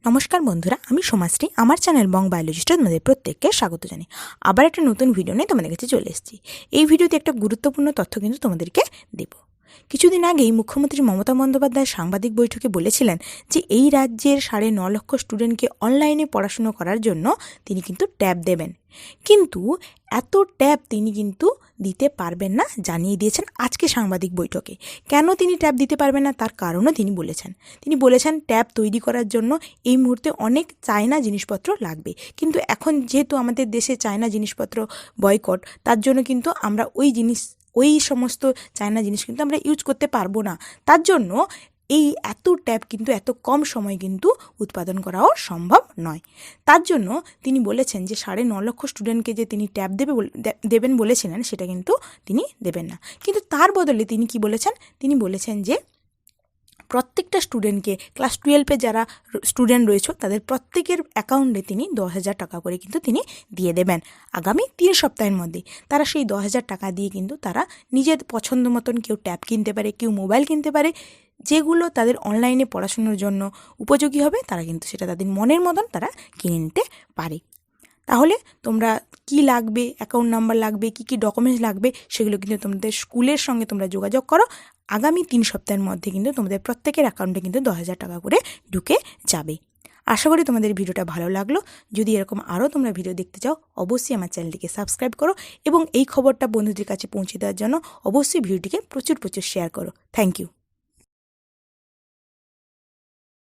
নমস্কার বন্ধুরা, আমি সোমাশ্রী। আমার চ্যানেল বং বায়োলজিস্টে তোমাদের প্রত্যেককে স্বাগত জানাই। আবার একটা নতুন ভিডিও নিয়ে তোমাদের কাছে চলে এসেছি। এই ভিডিওতে একটা গুরুত্বপূর্ণ তথ্য কিন্তু তোমাদেরকে দেব। কিছুদিন আগেই মুখ্যমন্ত্রী মমতা বন্দ্যোপাধ্যায় সাংবাদিক বৈঠকে বলেছিলেন যে এই রাজ্যের 9.5 লক্ষ স্টুডেন্টকে অনলাইনে পড়াশুনো করার জন্য তিনি কিন্তু ট্যাব দেবেন। কিন্তু এত ট্যাব তিনি কিন্তু দিতে পারবেন না জানিয়ে দিয়েছেন আজকে সাংবাদিক বৈঠকে। কেন তিনি ট্যাব দিতে পারবেন না তার কারণও তিনি বলেছেন ট্যাব তৈরি করার জন্য এই মুহূর্তে অনেক চায়না জিনিসপত্র লাগবে। কিন্তু এখন যেহেতু আমাদের দেশে চায়না জিনিসপত্র বয়কট, তার জন্য কিন্তু আমরা ওই সমস্ত চায়না জিনিস কিন্তু আমরা ইউজ করতে পারবো না। তার জন্য এই এত ট্যাব কিন্তু এত কম সময় কিন্তু উৎপাদন করাও সম্ভব নয়। তার জন্য তিনি বলেছেন যে 9.5 লক্ষ স্টুডেন্টকে যে তিনি ট্যাব দেবেন বলেছিলেন সেটা কিন্তু তিনি দেবেন না। কিন্তু তার বদলে তিনি কি বলেছেন? তিনি বলেছেন যে প্রত্যেকটা স্টুডেন্টকে ক্লাস 12-এ যারা স্টুডেন্ট রয়েছে তাদের প্রত্যেকের অ্যাকাউন্টে তিনি 10,000 টাকা করে কিন্তু তিনি দিয়ে দেবেন আগামী 3 সপ্তাহের মধ্যে। তারা সেই 10,000 টাকা দিয়ে কিন্তু তারা নিজের পছন্দ মতন কেউ ট্যাব কিনতে পারে, কেউ মোবাইল কিনতে পারে, যেগুলো তাদের অনলাইনে পড়াশোনার জন্য উপযোগী হবে। তারা কিন্তু সেটা তাদের মনের মতন তারা কিনে নিতে পারে। তাহলে তোমরা কি লাগবে, অ্যাকাউন্ট নাম্বার লাগবে, কি ডকুমেন্টস লাগবে, সেগুলো কিন্তু তোমাদের স্কুলের সঙ্গে তোমরা যোগাযোগ করো। আগামী 3 সপ্তাহের মধ্যে কিন্তু তোমাদের প্রত্যেকের অ্যাকাউন্টে কিন্তু 10,000 টাকা করে ঢুকে যাবে। আশা করি তোমাদের ভিডিওটা ভালো লাগলো। যদি এরকম আরও তোমরা ভিডিও দেখতে চাও অবশ্যই আমার চ্যানেলটিকে সাবস্ক্রাইব করো এবং এই খবরটা বন্ধুদের কাছে পৌঁছে দেওয়ার জন্য অবশ্যই ভিডিওটিকে প্রচুর শেয়ার করো। Thank you.